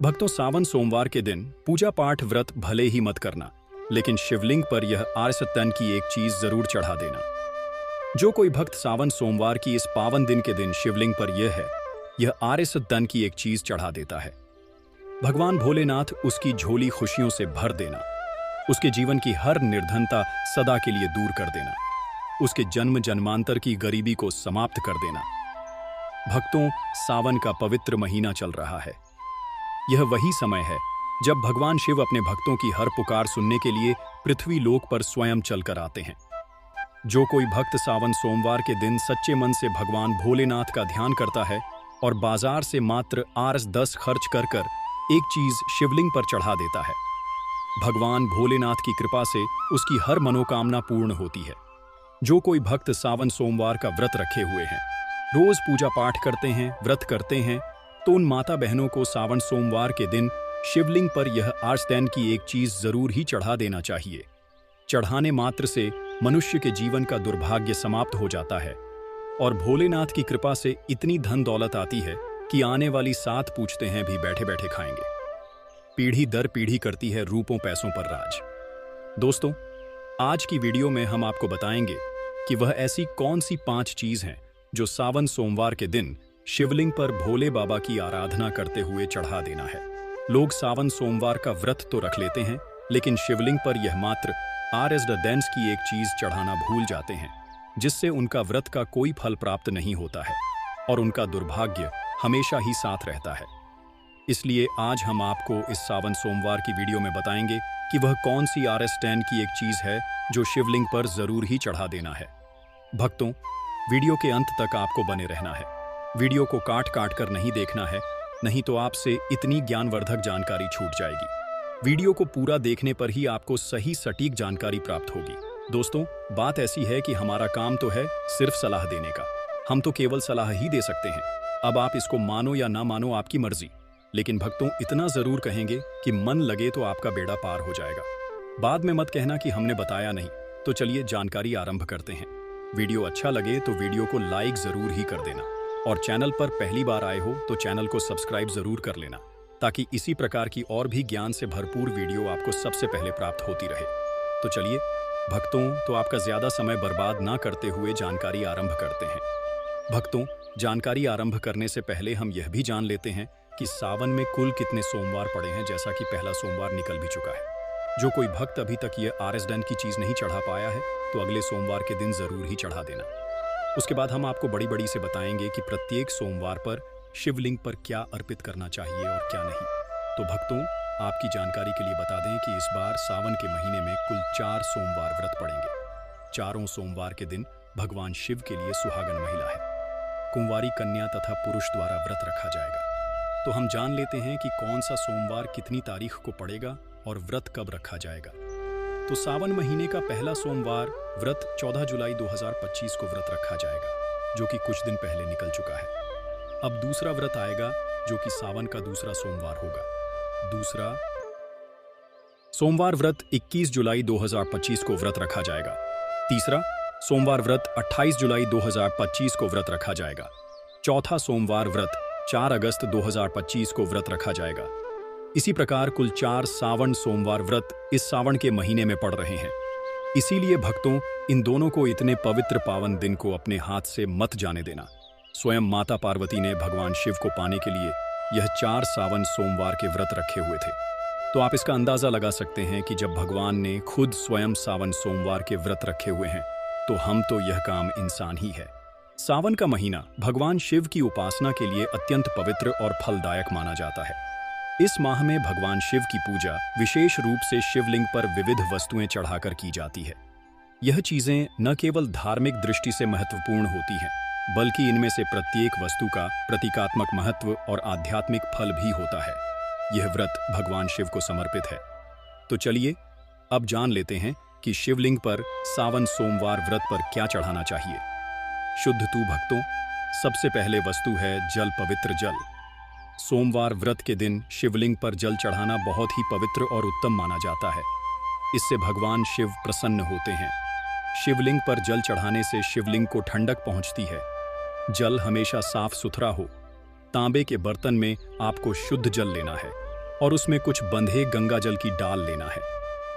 भक्तों, सावन सोमवार के दिन पूजा पाठ व्रत भले ही मत करना, लेकिन शिवलिंग पर यह आर्य सत्तन की एक चीज जरूर चढ़ा देना। जो कोई भक्त सावन सोमवार की इस पावन दिन के दिन शिवलिंग पर यह आर्य सत्तन की एक चीज चढ़ा देता है, भगवान भोलेनाथ उसकी झोली खुशियों से भर देना, उसके जीवन की हर निर्धनता सदा के लिए दूर कर देना, उसके जन्म जन्मांतर की गरीबी को समाप्त कर देना। भक्तों, सावन का पवित्र महीना चल रहा है। यह वही समय है जब भगवान शिव अपने भक्तों की हर पुकार सुनने के लिए पृथ्वी लोक पर स्वयं चलकर आते हैं। जो कोई भक्त सावन सोमवार के दिन सच्चे मन से भगवान भोलेनाथ का ध्यान करता है और बाजार से मात्र Rs10 खर्च कर एक चीज शिवलिंग पर चढ़ा देता है, भगवान भोलेनाथ की कृपा से उसकी हर मनोकामना पूर्ण होती है। जो कोई भक्त सावन सोमवार का व्रत रखे हुए हैं, रोज पूजा पाठ करते हैं, व्रत करते हैं, तो उन माता बहनों को सावन सोमवार के दिन शिवलिंग पर यह आर्यसत्तन की एक चीज जरूर ही चढ़ा देना चाहिए। चढ़ाने मात्र से मनुष्य के जीवन का दुर्भाग्य समाप्त हो जाता है और भोलेनाथ की कृपा से इतनी धन दौलत आती है कि आने वाली 7 पूछते हैं भी बैठे बैठे खाएंगे। पीढ़ी दर पीढ़ी करती है रूपों पैसों पर राज। दोस्तों, आज की वीडियो में हम आपको बताएंगे कि वह ऐसी कौन सी 5 चीज हैं जो सावन सोमवार के दिन शिवलिंग पर भोले बाबा की आराधना करते हुए चढ़ा देना है। लोग सावन सोमवार का व्रत तो रख लेते हैं, लेकिन शिवलिंग पर यह मात्र Rs10 की एक चीज चढ़ाना भूल जाते हैं, जिससे उनका व्रत का कोई फल प्राप्त नहीं होता है और उनका दुर्भाग्य हमेशा ही साथ रहता है। इसलिए आज हम आपको इस सावन सोमवार की वीडियो में बताएंगे कि वह कौन सी Rs10 की एक चीज है जो शिवलिंग पर जरूर ही चढ़ा देना है। भक्तों, वीडियो के अंत तक आपको बने रहना है। वीडियो को काट काट कर नहीं देखना है, नहीं तो आपसे इतनी ज्ञानवर्धक जानकारी छूट जाएगी। वीडियो को पूरा देखने पर ही आपको सही सटीक जानकारी प्राप्त होगी। दोस्तों, बात ऐसी है कि हमारा काम तो है सिर्फ सलाह देने का। हम तो केवल सलाह ही दे सकते हैं। अब आप इसको मानो या ना मानो, आपकी मर्जी। लेकिन भक्तों, इतना जरूर कहेंगे कि मन लगे तो आपका बेड़ा पार हो जाएगा। बाद में मत कहना कि हमने बताया नहीं। तो चलिए जानकारी आरंभ करते हैं। वीडियो अच्छा लगे तो वीडियो को लाइक जरूर ही कर देना और चैनल पर पहली बार आए हो तो चैनल को सब्सक्राइब जरूर कर लेना, ताकि इसी प्रकार की और भी ज्ञान से भरपूर वीडियो आपको सबसे पहले प्राप्त होती रहे। तो चलिए भक्तों, तो आपका ज्यादा समय बर्बाद ना करते हुए जानकारी आरंभ करते हैं। भक्तों, जानकारी आरंभ करने से पहले हम यह भी जान लेते हैं कि सावन में कुल कितने सोमवार पड़े हैं, जैसा कि पहला सोमवार निकल भी चुका है। जो कोई भक्त अभी तक यह Rs10 की चीज नहीं चढ़ा पाया है, तो अगले सोमवार के दिन जरूर ही चढ़ा देना। उसके बाद हम आपको बड़ी बड़ी से बताएंगे कि प्रत्येक सोमवार पर शिवलिंग पर क्या अर्पित करना चाहिए और क्या नहीं। तो भक्तों, आपकी जानकारी के लिए बता दें कि इस बार सावन के महीने में कुल 4 सोमवार व्रत पड़ेंगे। चारों सोमवार के दिन भगवान शिव के लिए सुहागन महिला है, कुंवारी कन्या तथा पुरुष द्वारा व्रत रखा जाएगा। तो हम जान लेते हैं कि कौन सा सोमवार कितनी तारीख को पड़ेगा और व्रत कब रखा जाएगा। तो सावन महीने का पहला सोमवार व्रत 14 जुलाई 2025 को व्रत रखा जाएगा, जो कि कुछ दिन पहले निकल चुका है। अब दूसरा व्रत आएगा, जो कि सावन का दूसरा सोमवार होगा। दूसरा सोमवार व्रत 21 जुलाई 2025 को व्रत रखा जाएगा। तीसरा सोमवार व्रत 28 जुलाई 2025 को व्रत रखा जाएगा। चौथा सोमवार व्रत 4 अगस्त 2025 को व्रत रखा जाएगा। इसी प्रकार कुल 4 सावन सोमवार व्रत इस सावन के महीने में पड़ रहे हैं। इसीलिए भक्तों, इन दोनों को इतने पवित्र पावन दिन को अपने हाथ से मत जाने देना। स्वयं माता पार्वती ने भगवान शिव को पाने के लिए यह 4 सावन सोमवार के व्रत रखे हुए थे। तो आप इसका अंदाजा लगा सकते हैं कि जब भगवान ने खुद स्वयं सावन सोमवार के व्रत रखे हुए हैं, तो हम तो यह काम इंसान ही है। सावन का महीना भगवान शिव की उपासना के लिए अत्यंत पवित्र और फलदायक माना जाता है। इस माह में भगवान शिव की पूजा विशेष रूप से शिवलिंग पर विविध वस्तुएं चढ़ाकर की जाती है। यह चीजें न केवल धार्मिक दृष्टि से महत्वपूर्ण होती हैं, बल्कि इनमें से प्रत्येक वस्तु का प्रतीकात्मक महत्व और आध्यात्मिक फल भी होता है। यह व्रत भगवान शिव को समर्पित है। तो चलिए अब जान लेते हैं कि शिवलिंग पर सावन सोमवार व्रत पर क्या चढ़ाना चाहिए। शुद्ध तू भक्तों, सबसे पहले वस्तु है जल, पवित्र जल। सोमवार व्रत के दिन शिवलिंग पर जल चढ़ाना बहुत ही पवित्र और उत्तम माना जाता है। इससे भगवान शिव प्रसन्न होते हैं। शिवलिंग पर जल चढ़ाने से शिवलिंग को ठंडक पहुंचती है। जल हमेशा साफ सुथरा हो। तांबे के बर्तन में आपको शुद्ध जल लेना है। और उसमें कुछ बंधे गंगा जल की डाल लेना है।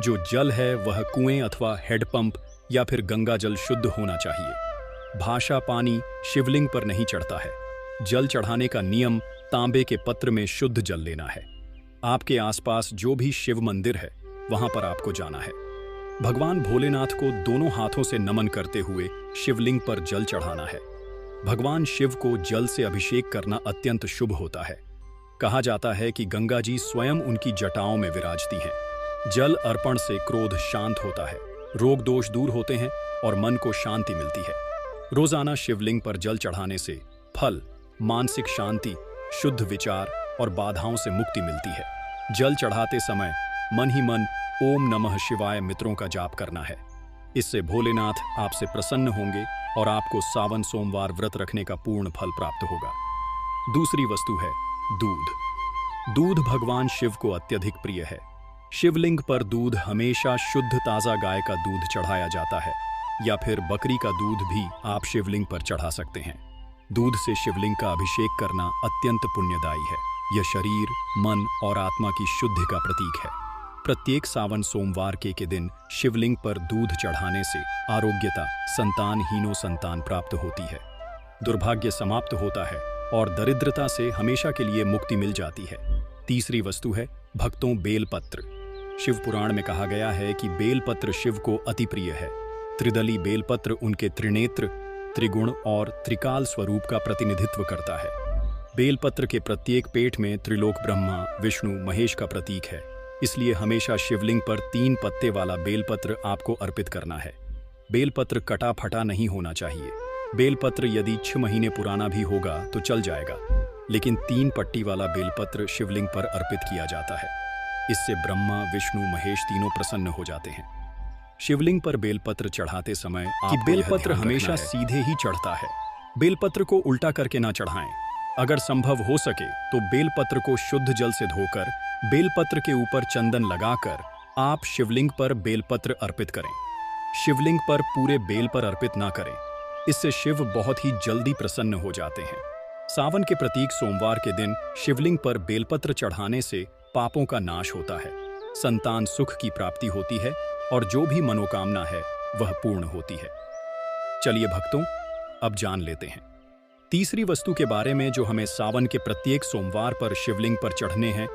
जो जल है वह कुएं अथवा हेडपंप या फिर गंगा जल शुद्ध होना चाहिए। भाषा पानी शिवलिंग पर नहीं चढ़ता है। जल चढ़ाने का नियम तांबे के पत्र में शुद्ध जल लेना है। आपके आसपास जो भी शिव मंदिर है वहां पर आपको जाना है। भगवान भोलेनाथ को दोनों हाथों से नमन करते हुए शिवलिंग पर जल चढ़ाना है। भगवान शिव को जल से अभिषेक करना अत्यंत शुभ होता है। कहा जाता है कि गंगा जी स्वयं उनकी जटाओं में विराजती हैं। जल अर्पण से क्रोध शांत होता है, रोग दोष दूर होते हैं और मन को शांति मिलती है। रोजाना शिवलिंग पर जल चढ़ाने से फल, मानसिक शांति, शुद्ध विचार और बाधाओं से मुक्ति मिलती है। जल चढ़ाते समय मन ही मन ओम नमः शिवाय मंत्रों का जाप करना है। इससे भोलेनाथ आपसे प्रसन्न होंगे और आपको सावन सोमवार व्रत रखने का पूर्ण फल प्राप्त होगा। दूसरी वस्तु है दूध। दूध भगवान शिव को अत्यधिक प्रिय है। शिवलिंग पर दूध हमेशा शुद्ध ताजा गाय का दूध चढ़ाया जाता है या फिर बकरी का दूध भी आप शिवलिंग पर चढ़ा सकते हैं। दूध से शिवलिंग का अभिषेक करना अत्यंत पुण्यदायी है। यह शरीर, मन और आत्मा की शुद्धि का प्रतीक है। प्रत्येक सावन सोमवार के दिन शिवलिंग पर दूध चढ़ाने से आरोग्यता, संतानहीनों संतान प्राप्त होती है, दुर्भाग्य समाप्त होता है और दरिद्रता से हमेशा के लिए मुक्ति मिल जाती है। तीसरी वस्तु है भक्तों बेलपत्र। शिव पुराण में कहा गया है कि बेलपत्र शिव को अति प्रिय है। त्रिदली बेलपत्र उनके त्रिनेत्र, त्रिगुण और त्रिकाल स्वरूप का प्रतिनिधित्व करता है। बेलपत्र के प्रत्येक पेट में त्रिलोक ब्रह्मा, विष्णु, महेश का प्रतीक है। इसलिए हमेशा शिवलिंग पर 3 पत्ते वाला बेलपत्र आपको अर्पित करना है। बेलपत्र कटा फटा नहीं होना चाहिए। बेलपत्र यदि 6 महीने पुराना भी होगा तो चल जाएगा, लेकिन 3 पट्टी वाला बेलपत्र शिवलिंग पर अर्पित किया जाता है। इससे ब्रह्मा, विष्णु, महेश तीनों प्रसन्न हो जाते हैं। शिवलिंग पर बेलपत्र चढ़ाते समय आपको बेलपत्र हमेशा सीधे ही चढ़ता है। बेलपत्र को उल्टा करके ना चढ़ाएं। अगर संभव हो सके तो बेलपत्र को शुद्ध जल से धोकर बेलपत्र के ऊपर चंदन लगाकर आप शिवलिंग पर बेलपत्र अर्पित करें। शिवलिंग पर पूरे बेल पर अर्पित ना करें, इससे शिव बहुत ही जल्दी प्रसन्न हो जाते हैं। सावन के प्रतीक सोमवार के दिन शिवलिंग पर बेलपत्र चढ़ाने से पापों का नाश होता है, संतान सुख की प्राप्ति होती है और जो भी मनोकामना है वह पूर्ण होती है। चलिए भक्तों, अब जान लेते हैं तीसरी वस्तु के बारे में जो हमें सावन के प्रत्येक सोमवार पर शिवलिंग पर चढ़ने हैं।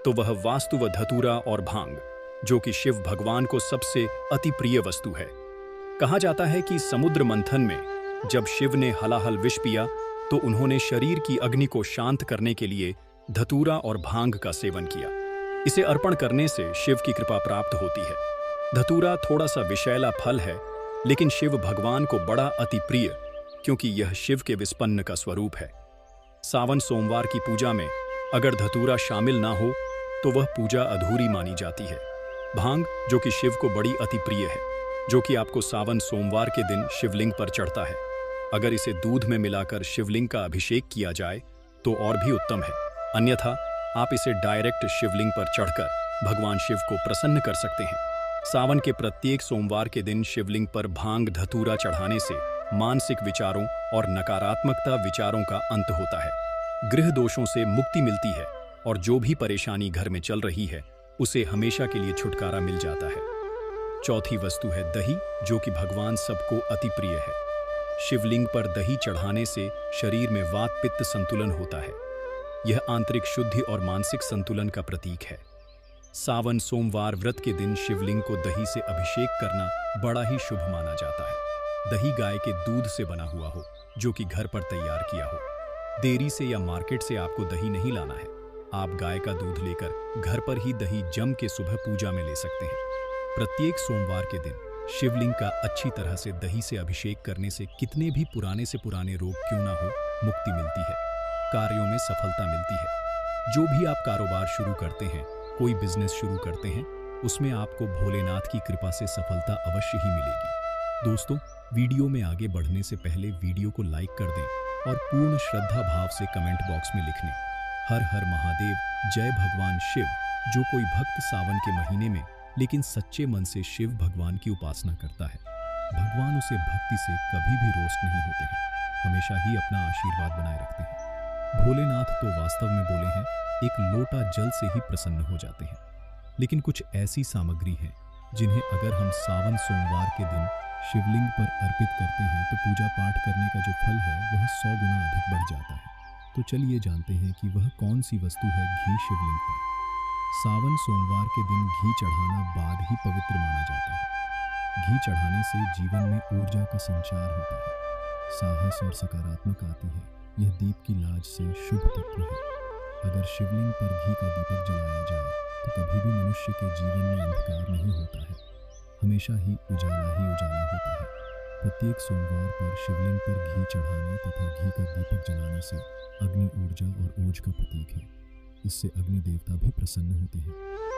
तो वह वास्तु व धतूरा और भांग, जो कि शिव भगवान को सबसे अति प्रिय वस्तु है। कहा जाता है कि समुद्र मंथन में जब शिव ने हलाहल विष पिया तो उन्होंने शरीर की अग्नि को शांत करने के लिए धतूरा और भांग का सेवन किया। इसे अर्पण करने से शिव की कृपा प्राप्त होती है। धतूरा थोड़ा सा विषैला फल है, लेकिन शिव भगवान को बड़ा अति प्रिय, क्योंकि यह शिव के विस्पन्न का स्वरूप है। सावन सोमवार की पूजा में अगर धतूरा शामिल ना हो तो वह पूजा अधूरी मानी जाती है। भांग, जो कि शिव को बड़ी अति प्रिय है, जो कि आपको सावन सोमवार के दिन शिवलिंग पर चढ़ता है। अगर इसे दूध में मिलाकर शिवलिंग का अभिषेक किया जाए तो और भी उत्तम है, अन्यथा आप इसे डायरेक्ट शिवलिंग पर चढ़कर भगवान शिव को प्रसन्न कर सकते हैं। सावन के प्रत्येक सोमवार के दिन शिवलिंग पर भांग धतूरा चढ़ाने से मानसिक विचारों और नकारात्मकता विचारों का अंत होता है। गृह दोषों से मुक्ति मिलती है और जो भी परेशानी घर में चल रही है उसे हमेशा के लिए छुटकारा मिल जाता है। चौथी वस्तु है दही, जो कि भगवान सबको अति प्रिय है। शिवलिंग पर दही चढ़ाने से शरीर में वात पित्त संतुलन होता है। यह आंतरिक शुद्धि और मानसिक संतुलन का प्रतीक है। सावन सोमवार व्रत के दिन शिवलिंग को दही से अभिषेक करना बड़ा ही शुभ माना जाता है। दही गाय के दूध से बना हुआ हो, जो कि घर पर तैयार किया हो। डेयरी से या मार्केट से आपको दही नहीं लाना है। आप गाय का दूध लेकर घर पर ही दही जम के सुबह पूजा में ले सकते हैं। प्रत्येक सोमवार के दिन शिवलिंग का अच्छी तरह से दही से अभिषेक करने से कितने भी पुराने से पुराने रोग क्यों ना हो, मुक्ति मिलती है, कार्यों में सफलता मिलती है। जो भी आप कारोबार शुरू करते हैं, कोई बिजनेस शुरू करते हैं, उसमें आपको भोलेनाथ की कृपा से सफलता अवश्य ही मिलेगी। दोस्तों, वीडियो में आगे बढ़ने से पहले वीडियो को लाइक कर दें और पूर्ण श्रद्धा भाव से कमेंट बॉक्स में लिख लें, हर हर महादेव, जय भगवान शिव। जो कोई भक्त सावन के महीने में लेकिन सच्चे मन से शिव भगवान की उपासना करता है, भगवान उसे भक्ति से कभी भी रोस्ट नहीं होते हैं, हमेशा ही अपना आशीर्वाद बनाए रखते हैं। भोलेनाथ तो वास्तव में बोले हैं, एक लोटा जल से ही प्रसन्न हो जाते हैं। लेकिन कुछ ऐसी सामग्री है जिन्हें अगर हम सावन सोमवार के दिन शिवलिंग पर अर्पित करते हैं तो पूजा पाठ करने का जो फल है वह 100 गुना अधिक बढ़ जाता है। तो चलिए जानते हैं कि वह कौन सी वस्तु है घी शिवलिंग पर। सावन सोमवार के दिन घी चढ़ाना बाद ही पवित्र माना जाता है। घी चढ़ाने से जीवन में ऊर्जा का संचार होता है, साहस और सकारात्मक आती है। यह दीप की लाज से शुभ तत्व है। अगर शिवलिंग पर घी का दीपक जलाया जाए तो कभी भी मनुष्य के जीवन में अंधकार नहीं होता है, हमेशा ही उजाला होता है। प्रत्येक सोमवार पर शिवलिंग पर घी चढ़ाने तथा घी का दीपक जलाने से अग्नि ऊर्जा और ओज का प्रतीक है। इससे अग्नि देवता भी प्रसन्न होते हैं।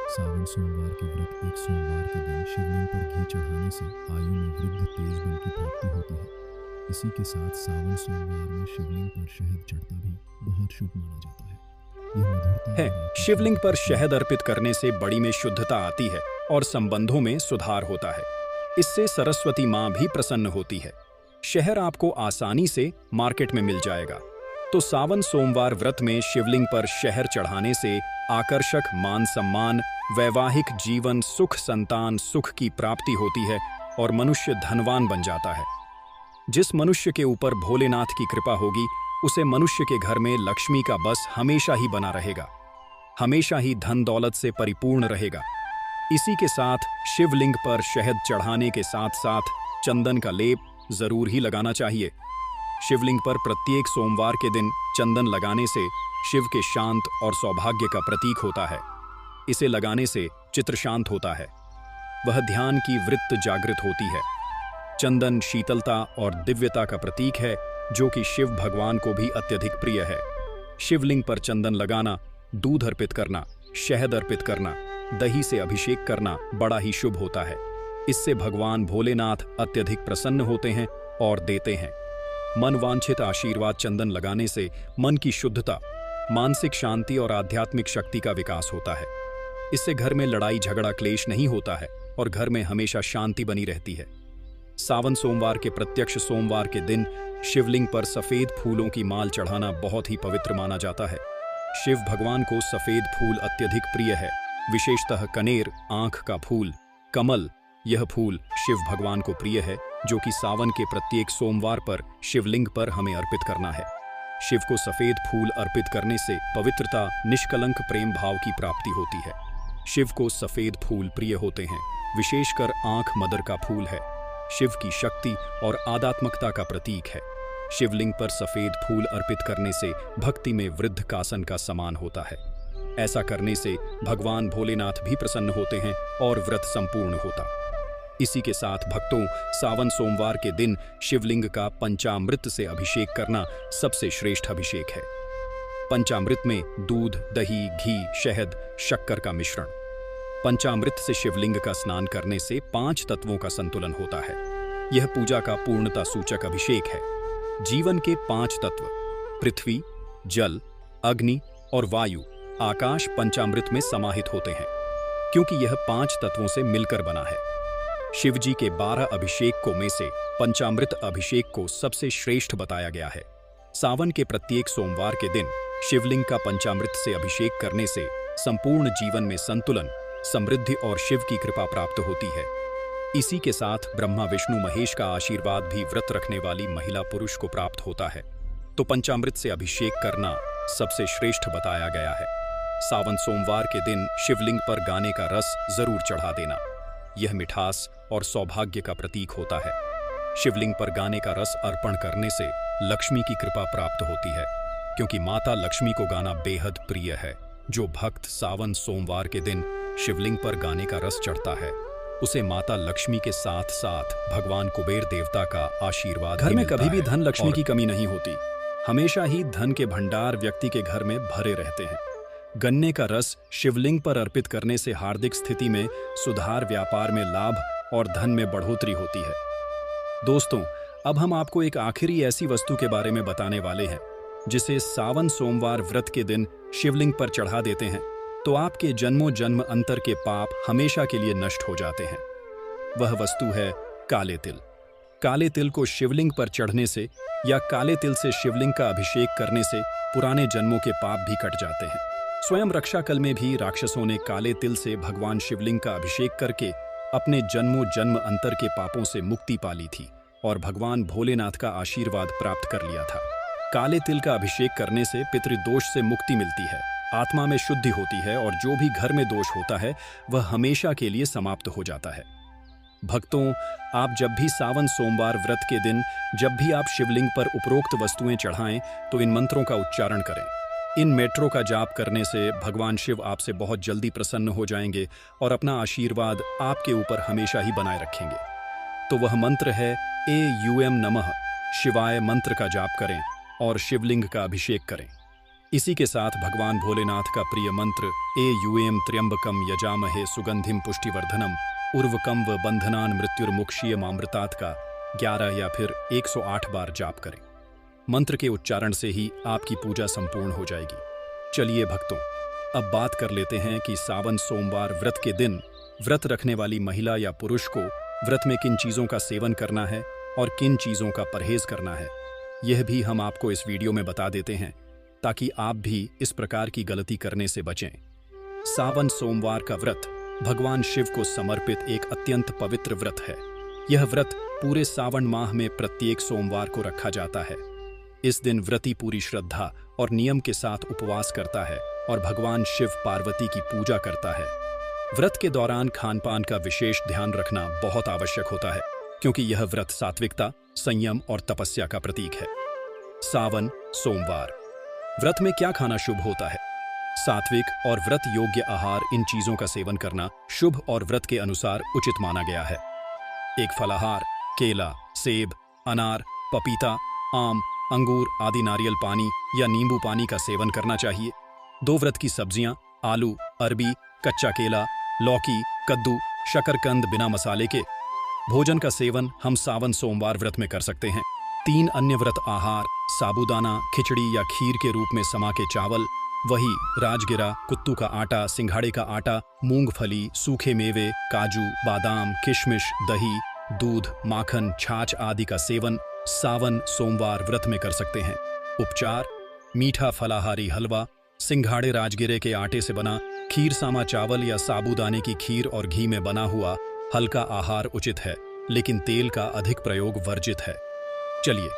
सावन सोमवार के व्रत एक सोमवार के दिन शिवलिंग पर घी चढ़ाने से आयु में वृद्धि, तेज बल की प्राप्ति होती है। इसी के साथ सावन सोमवार में शिवलिंग पर शहद चढ़ता भी बहुत शुभ माना जाता है। यह मधुरता है। शिवलिंग पर शहद अर्पित करने से बड़ी में शुद्धता आती है और संबंधों में सुधार होता है। इससे सरस्वती माँ भी प्रसन्न होती है। शहद आपको आसानी से मार्केट में मिल जाएगा। तो सावन सोमवार व्रत में शिवलिंग पर शहद चढ़ाने से आकर्षक मान सम्मान, वैवाहिक जीवन, सुख, संतान सुख की प्राप्ति होती है और मनुष्य धनवान बन जाता है। जिस मनुष्य के ऊपर भोलेनाथ की कृपा होगी उसे मनुष्य के घर में लक्ष्मी का बस हमेशा ही बना रहेगा, हमेशा ही धन दौलत से परिपूर्ण रहेगा। इसी के साथ शिवलिंग पर शहद चढ़ाने के साथ साथ चंदन का लेप जरूर ही लगाना चाहिए। शिवलिंग पर प्रत्येक सोमवार के दिन चंदन लगाने से शिव के शांत और सौभाग्य का प्रतीक होता है। इसे लगाने से चित्त शांत होता है, वह ध्यान की वृत्त जागृत होती है। चंदन शीतलता और दिव्यता का प्रतीक है जो कि शिव भगवान को भी अत्यधिक प्रिय है। शिवलिंग पर चंदन लगाना, दूध अर्पित करना, शहद अर्पित करना, दही से अभिषेक करना बड़ा ही शुभ होता है। इससे भगवान भोलेनाथ अत्यधिक प्रसन्न होते हैं और देते हैं। मनवांछित आशीर्वाद चंदन लगाने से मन की शुद्धता, मानसिक शांति और आध्यात्मिक शक्ति का विकास होता है। इससे घर में लड़ाई झगड़ा क्लेश नहीं होता है और घर में हमेशा शांति बनी रहती है। सावन सोमवार के प्रत्यक्ष सोमवार के दिन शिवलिंग पर सफेद फूलों की माल चढ़ाना बहुत ही पवित्र माना जाता है। शिव भगवान को सफेद फूल अत्यधिक प्रिय है, विशेषतः कनेर, आंख का फूल, कमल। यह फूल शिव भगवान को प्रिय है जो कि सावन के प्रत्येक सोमवार पर शिवलिंग पर हमें अर्पित करना है। शिव को सफेद फूल अर्पित करने से पवित्रता, निष्कलंक प्रेम भाव की प्राप्ति होती है। शिव को सफेद फूल प्रिय होते हैं, विशेषकर आंख मदर का फूल है। शिव की शक्ति और आध्यात्मिकता का प्रतीक है। शिवलिंग पर सफेद फूल अर्पित करने से भक्ति में वृद्ध कासन का समान होता है। ऐसा करने से भगवान भोलेनाथ भी प्रसन्न होते हैं और व्रत संपूर्ण होता। इसी के साथ भक्तों, सावन सोमवार के दिन शिवलिंग का पंचामृत से अभिषेक करना सबसे श्रेष्ठ अभिषेक है। पंचामृत में दूध, दही, घी, शहद, शक्कर का मिश्रण। पंचामृत से शिवलिंग का स्नान करने से 5 तत्वों का संतुलन होता है। यह पूजा का पूर्णता सूचक अभिषेक है। जीवन के 5 तत्व पृथ्वी, जल, अग्नि और वायु, आकाश पंचामृत में समाहित होते हैं क्योंकि यह 5 तत्वों से मिलकर बना है। शिव जी के 12 अभिषेकों में से पंचामृत अभिषेक को सबसे श्रेष्ठ बताया गया है। सावन के प्रत्येक सोमवार के दिन शिवलिंग का पंचामृत से अभिषेक करने से संपूर्ण जीवन में संतुलन, समृद्धि और शिव की कृपा प्राप्त होती है। इसी के साथ ब्रह्मा विष्णु महेश का आशीर्वाद भी व्रत रखने वाली महिला पुरुष को प्राप्त होता है। तो पंचामृत से अभिषेक करना सबसे श्रेष्ठ बताया गया है। सावन सोमवार के दिन शिवलिंग पर गाने का रस जरूर चढ़ा देना। यह मिठास और सौभाग्य का प्रतीक होता है। शिवलिंग पर गाने का रस अर्पण करने से लक्ष्मी की कृपा प्राप्त होती है क्योंकि माता लक्ष्मी को गाना बेहद प्रिय है। जो भक्त सावन सोमवार के दिन शिवलिंग पर गाने का रस चढ़ता है उसे माता लक्ष्मी के साथ साथ भगवान कुबेर देवता का आशीर्वाद घर में कभी भी धन लक्ष्मी की कमी नहीं होती। हमेशा ही धन के भंडार व्यक्ति के घर में भरे रहते हैं। गन्ने का रस शिवलिंग पर अर्पित करने से हार्दिक स्थिति में सुधार, व्यापार में लाभ और धन में बढ़ोतरी होती है। दोस्तों, अब हम आपको एक आखिरी ऐसी वस्तु के बारे में बताने वाले हैं जिसे सावन सोमवार व्रत के दिन शिवलिंग पर चढ़ा देते हैं तो आपके जन्मों जन्म अंतर के पाप हमेशा के लिए नष्ट हो जाते हैं। वह वस्तु है काले तिल। काले तिल को शिवलिंग पर चढ़ने से या काले तिल से शिवलिंग का अभिषेक करने से पुराने जन्मों के पाप भी कट जाते हैं। स्वयं रक्षाकल में भी राक्षसों ने काले तिल से भगवान शिवलिंग का अभिषेक करके अपने जन्मों जन्म अंतर के पापों से मुक्ति पा ली थी और भगवान भोलेनाथ का आशीर्वाद प्राप्त कर लिया था। काले तिल का अभिषेक करने से पितृदोष से मुक्ति मिलती है, आत्मा में शुद्धि होती है और जो भी घर में दोष होता है वह हमेशा के लिए समाप्त हो जाता है। भक्तों, आप जब भी सावन सोमवार व्रत के दिन जब भी आप शिवलिंग पर उपरोक्त वस्तुएं चढ़ाएं तो इन मंत्रों का उच्चारण करें। इन मेट्रो का जाप करने से भगवान शिव आपसे बहुत जल्दी प्रसन्न हो जाएंगे और अपना आशीर्वाद आपके ऊपर हमेशा ही बनाए रखेंगे। तो वह मंत्र है एयूएम नमः शिवाय मंत्र का जाप करें और शिवलिंग का अभिषेक करें। इसी के साथ भगवान भोलेनाथ का प्रिय मंत्र एयूएम त्र्यंबकम यजामहे सुगंधिम पुष्टिवर्धनम उर्वकम व बंधनान मृत्युर्मुक्षीयमामृतात् का 11 या फिर 108 बार जाप करें। मंत्र के उच्चारण से ही आपकी पूजा संपूर्ण हो जाएगी। चलिए भक्तों, अब बात कर लेते हैं कि सावन सोमवार व्रत के दिन व्रत रखने वाली महिला या पुरुष को व्रत में किन चीज़ों का सेवन करना है और किन चीज़ों का परहेज करना है। यह भी हम आपको इस वीडियो में बता देते हैं ताकि आप भी इस प्रकार की गलती करने से बचें। सावन सोमवार का व्रत भगवान शिव को समर्पित एक अत्यंत पवित्र व्रत है। यह व्रत पूरे सावन माह में प्रत्येक सोमवार को रखा जाता है। इस दिन व्रती पूरी श्रद्धा और नियम के साथ उपवास करता है और भगवान शिव पार्वती की पूजा करता है। व्रत के दौरान खान पान का विशेष ध्यान रखना बहुत आवश्यक होता है क्योंकि यह व्रत सात्विकता, संयम और तपस्या का प्रतीक है। सावन सोमवार व्रत में क्या खाना शुभ होता है? सात्विक और व्रत योग्य आहार, इन चीजों का सेवन करना शुभ और व्रत के अनुसार उचित माना गया है। एक फलाहार केला, सेब, अनार, पपीता, आम, अंगूर आदि, नारियल पानी या नींबू पानी का सेवन करना चाहिए। 2 व्रत की सब्जियां आलू, अरबी, कच्चा केला, लौकी, कद्दू, शकरकंद बिना मसाले के भोजन का सेवन हम सावन सोमवार व्रत में कर सकते हैं। 3 अन्य व्रत आहार साबूदाना, खिचड़ी या खीर के रूप में समा के चावल, वही राजगिरा, कुत्तू का आटा, सिंघाड़े का आटा, मूंगफली, सूखे मेवे, काजू, बादाम, किशमिश, दही, दूध, माखन, छाछ आदि का सेवन सावन सोमवार व्रत में कर सकते हैं। उपचार मीठा फलाहारी हलवा, सिंघाड़े राजगिरे के आटे से बना खीर, सामा चावल या साबूदाने की खीर और घी में बना हुआ हल्का आहार उचित है, लेकिन तेल का अधिक प्रयोग वर्जित है। चलिए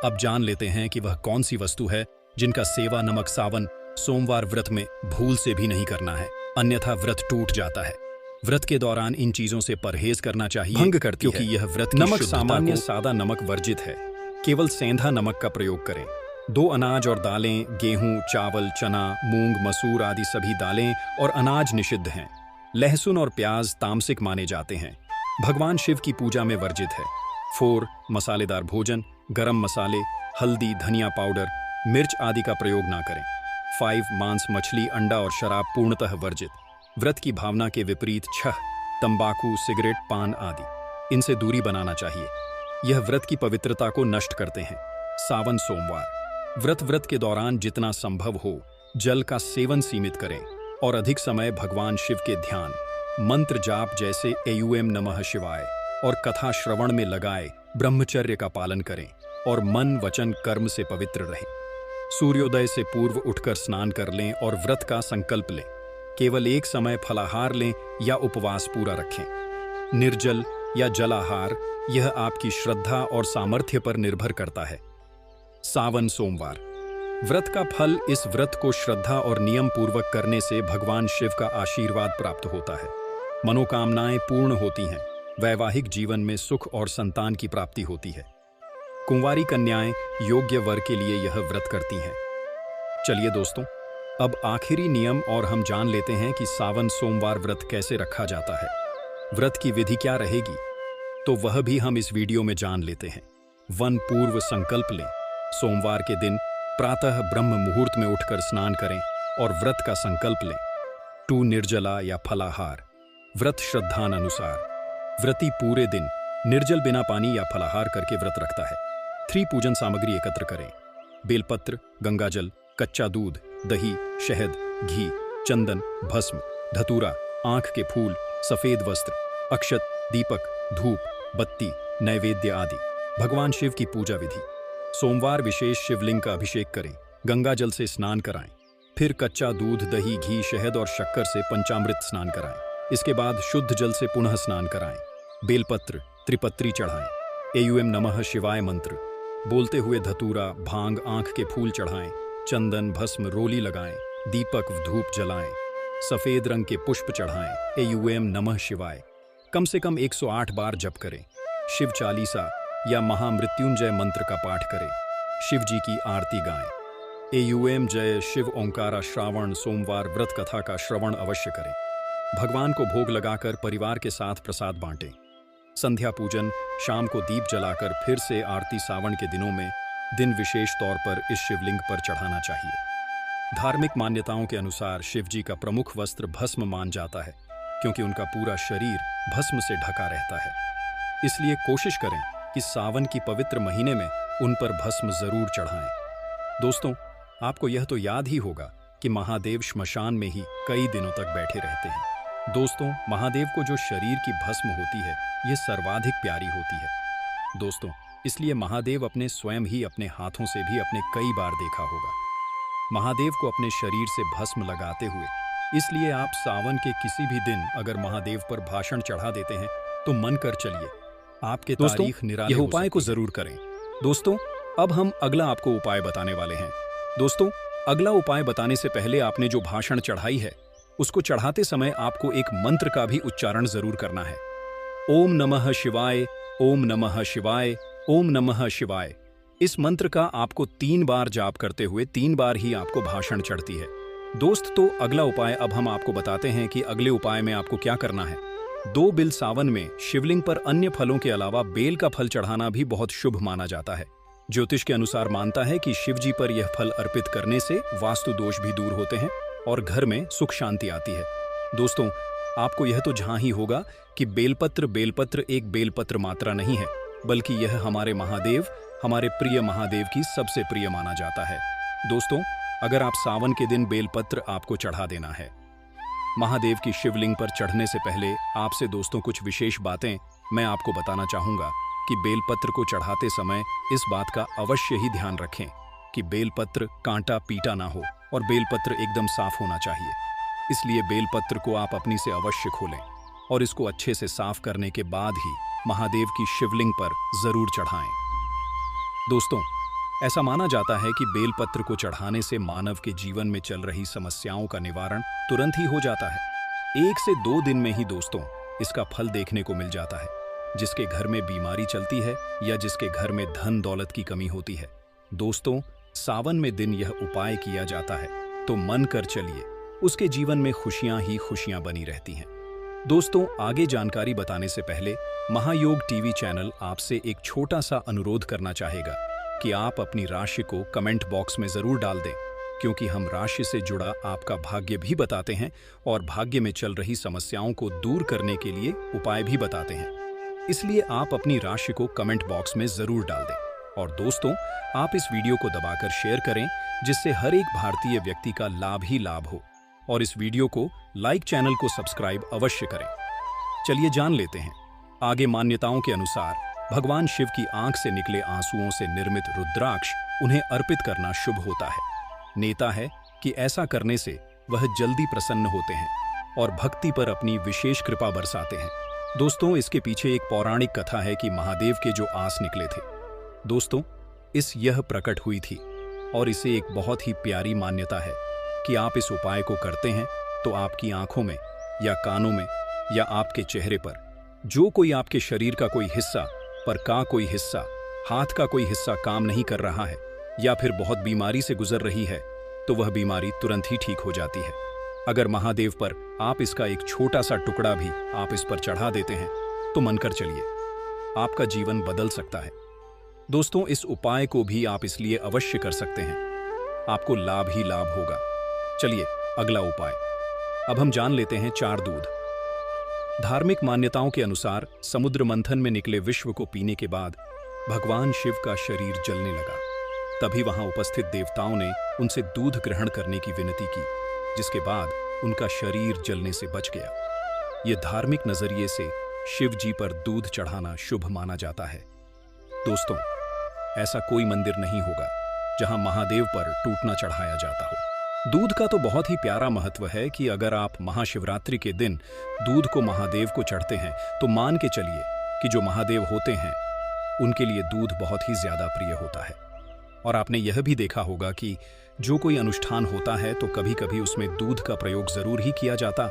अब जान लेते हैं कि वह कौन सी वस्तु है जिनका सेवा नमक सावन सोमवार व्रत में भूल से भी नहीं करना है, अन्यथा व्रत टूट जाता है। व्रत के दौरान इन चीजों से परहेज करना चाहिए, भंग करती है क्योंकि यह व्रत की नमक सामान्य सादा नमक वर्जित है। केवल सेंधा नमक का प्रयोग करें। 2 अनाज और दालें, गेहूं, चावल, चना, मूंग, मसूर आदि सभी दालें और अनाज निषिद्ध हैं। लहसुन और प्याज तामसिक माने जाते हैं, भगवान शिव की पूजा में वर्जित है। 4 मसालेदार भोजन, गरम मसाले, हल्दी, धनिया पाउडर, मिर्च आदि का प्रयोग ना करें। 5 मांस, मछली, अंडा और शराब पूर्णतः वर्जित। व्रत की भावना के विपरीत छह तंबाकू, सिगरेट, पान आदि, इनसे दूरी बनाना चाहिए। यह व्रत की पवित्रता को नष्ट करते हैं। सावन सोमवार व्रत के दौरान जितना संभव हो जल का सेवन सीमित करें और अधिक समय भगवान शिव के ध्यान, मंत्र जाप जैसे एयूएम नमः शिवाय और कथा श्रवण में लगाए ब्रह्मचर्य का पालन करें और मन, वचन, कर्म से पवित्र रहें। सूर्योदय से पूर्व उठकर स्नान कर लें और व्रत का संकल्प लें। केवल एक समय फलाहार लें या उपवास पूरा रखें। निर्जल या जलाहार, यह आपकी श्रद्धा और सामर्थ्य पर निर्भर करता है। सावन सोमवार व्रत का फल, इस व्रत को श्रद्धा और नियम पूर्वक करने से भगवान शिव का आशीर्वाद प्राप्त होता है। मनोकामनाएं पूर्ण होती हैं, वैवाहिक जीवन में सुख और संतान की प्राप्ति होती है। कुंवारी कन्याएं योग्य वर के लिए यह व्रत करती हैं। चलिए दोस्तों, अब आखिरी नियम और हम जान लेते हैं कि सावन सोमवार व्रत कैसे रखा जाता है। व्रत की विधि क्या रहेगी, तो वह भी हम इस वीडियो में जान लेते हैं। 1 पूर्व संकल्प लें। सोमवार के दिन प्रातः ब्रह्म मुहूर्त में उठकर स्नान करें और व्रत का संकल्प लें। 2 निर्जला या फलाहार। व्रत श्रद्धानुसार व्रती पूरे दिन निर्जल बिना पानी या फलाहार करके व्रत रखता है। 3 पूजन सामग्री एकत्र करें। बेलपत्र, गंगाजल, कच्चा दूध, दही, शहद, घी, चंदन, भस्म, धतूरा, आंख के फूल, सफेद वस्त्र, अक्षत, दीपक, धूप, बत्ती, नैवेद्य आदि। भगवान शिव की पूजा विधि। सोमवार विशेष शिवलिंग का अभिषेक करें, गंगा जल से स्नान कराएं, फिर कच्चा दूध, दही, घी, शहद और शक्कर से पंचामृत स्नान कराएं। इसके बाद शुद्ध जल से पुनः स्नान कराएं। बेलपत्र, त्रिपत्री चढ़ाएं। एयूएम नमः शिवाय मंत्र बोलते हुए धतूरा, भांग, आंख के फूल चढ़ाएं। चंदन, भस्म, रोली लगाएं। दीपक, धूप जलाएं। सफेद रंग के पुष्प चढ़ाएं। एयूएम नमः शिवाय कम से कम 108 बार जप करें। शिव चालीसा या महामृत्युंजय मंत्र का पाठ करें। शिव जी की आरती गाएं। एयूएम जय शिव ओंकारा श्रावण सोमवार व्रत कथा का श्रवण अवश्य करें। भगवान को भोग लगाकर परिवार के साथ प्रसाद बांटें। संध्या पूजन, शाम को दीप जलाकर फिर से आरती सावन के दिनों में दिन विशेष तौर पर इस शिवलिंग पर चढ़ाना चाहिए। धार्मिक मान्यताओं के अनुसार शिव जी का प्रमुख वस्त्र भस्म मान जाता है, क्योंकि उनका पूरा शरीर भस्म से ढका रहता है। इसलिए कोशिश करें कि सावन की पवित्र महीने में उन पर भस्म जरूर चढ़ाएं। दोस्तों, आपको यह तो याद ही होगा कि महादेव श्मशान में ही कई दिनों तक बैठे रहते हैं। दोस्तों, महादेव को जो शरीर की भस्म होती है, यह सर्वाधिक प्यारी होती है। दोस्तों, इसलिए महादेव अपने स्वयं ही अपने हाथों से भी अपने कई बार देखा होगा। महादेव को अपने शरीर से भस्म लगाते हुए, इसलिए आप सावन के किसी भी दिन अगर महादेव पर भाषण चढ़ा देते हैं तो मन कर चलिए, आपके तारीख निराले यह उपाय को जरूर करें। दोस्तों, अब हम अगला आपको उपाय बताने वाले हैं। दोस्तों, अगला उपाय बताने से पहले आपने जो भाषण चढ़ाई है, उसको चढ़ाते समय आपको एक मंत्र का भी उच्चारण जरूर करना है। ओम नमः शिवाय, ओम नमः शिवाय, ओम नमः शिवाय। इस मंत्र का आपको 3 बार जाप करते हुए 3 बार ही आपको भाषण चढ़ती है। दोस्त, तो अगला उपाय अब हम आपको बताते हैं कि अगले उपाय में आपको क्या करना है। 2 बिल सावन में शिवलिंग पर अन्य फलों के अलावा बेल का फल चढ़ाना भी बहुत शुभ माना जाता है। ज्योतिष के अनुसार मानता है कि शिव जी पर यह फल अर्पित करने से वास्तु दोष भी दूर होते हैं और घर में सुख शांति आती है। दोस्तों, आपको यह तो जहां ही होगा कि बेलपत्र एक बेलपत्र मात्रा नहीं है, बल्कि यह हमारे महादेव, हमारे प्रिय महादेव की सबसे प्रिय माना जाता है। दोस्तों, अगर आप सावन के दिन बेलपत्र आपको चढ़ा देना है। महादेव की शिवलिंग पर चढ़ने से पहले आपसे दोस्तों कुछ विशेष बातें मैं आपको बताना चाहूंगा कि बेलपत्र को चढ़ाते समय इस बात का अवश्य ही ध्यान रखें कि बेलपत्र कांटा पीटा ना हो और बेलपत्र एकदम साफ होना चाहिए। इसलिए बेलपत्र को आप अपनी से अवश्य खोलें और इसको अच्छे से साफ करने के बाद ही महादेव की शिवलिंग पर जरूर चढ़ाएं। दोस्तों, ऐसा माना जाता है कि बेलपत्र को चढ़ाने से मानव के जीवन में चल रही समस्याओं का निवारण तुरंत ही हो जाता है। 1 से 2 दिन में ही दोस्तों इसका फल देखने को मिल जाता है। जिसके घर में बीमारी चलती है या जिसके घर में धन दौलत की कमी होती है, दोस्तों सावन में दिन यह उपाय किया जाता है तो मन कर चलिए, उसके जीवन में खुशियां ही खुशियां बनी रहती हैं। दोस्तों, आगे जानकारी बताने से पहले महायोग टीवी चैनल आपसे एक छोटा सा अनुरोध करना चाहेगा कि आप अपनी राशि को कमेंट बॉक्स में जरूर डाल दें, क्योंकि हम राशि से जुड़ा आपका भाग्य भी बताते हैं और भाग्य में चल रही समस्याओं को दूर करने के लिए उपाय भी बताते हैं। इसलिए आप अपनी राशि को कमेंट बॉक्स में जरूर डाल दें। और दोस्तों, आप इस वीडियो को दबाकर शेयर करें, जिससे हर एक भारतीय व्यक्ति का लाभ ही लाभ हो। और इस वीडियो को लाइक, चैनल को सब्सक्राइब अवश्य करें। चलिए जान लेते हैं। आगे मान्यताओं के अनुसार भगवान शिव की आंख से निकले आंसुओं से निर्मित रुद्राक्ष उन्हें अर्पित करना शुभ होता है। नेता है कि ऐसा करने से वह जल्दी प्रसन्न होते हैं और भक्ति पर अपनी विशेष कृपा बरसाते हैं। दोस्तों, इसके पीछे एक पौराणिक कथा है कि महादेव के जो आंस निकले थे, दोस्तों इस यह प्रकट हुई थी और इसे एक बहुत ही प्यारी मान्यता है कि आप इस उपाय को करते हैं तो आपकी आंखों में या कानों में या आपके चेहरे पर जो कोई आपके शरीर का कोई हिस्सा पर का कोई हिस्सा, हाथ का कोई हिस्सा काम नहीं कर रहा है या फिर बहुत बीमारी से गुजर रही है, तो वह बीमारी तुरंत ही ठीक हो जाती है। अगर महादेव पर आप इसका एक छोटा सा टुकड़ा भी आप इस पर चढ़ा देते हैं तो मानकर चलिए, आपका जीवन बदल सकता है। दोस्तों, इस उपाय को भी आप इसलिए अवश्य कर सकते हैं, आपको लाभ ही लाभ होगा। चलिए अगला उपाय अब हम जान लेते हैं। 4 दूध। धार्मिक मान्यताओं के अनुसार समुद्र मंथन में निकले विश्व को पीने के बाद भगवान शिव का शरीर जलने लगा। तभी वहां उपस्थित देवताओं ने उनसे दूध ग्रहण करने की विनती की, जिसके बाद उनका शरीर जलने से बच गया। ये धार्मिक नजरिए से शिव जी पर दूध चढ़ाना शुभ माना जाता है। दोस्तों, ऐसा कोई मंदिर नहीं होगा जहां महादेव पर टूटना चढ़ाया जाता हो। दूध का तो बहुत ही प्यारा महत्व है कि अगर आप महाशिवरात्रि के दिन दूध को महादेव को चढ़ते हैं तो मान के चलिए कि जो महादेव होते हैं उनके लिए दूध बहुत ही ज्यादा प्रिय होता है। और आपने यह भी देखा होगा कि जो कोई अनुष्ठान होता है तो कभी कभी उसमें दूध का प्रयोग जरूर ही किया जाता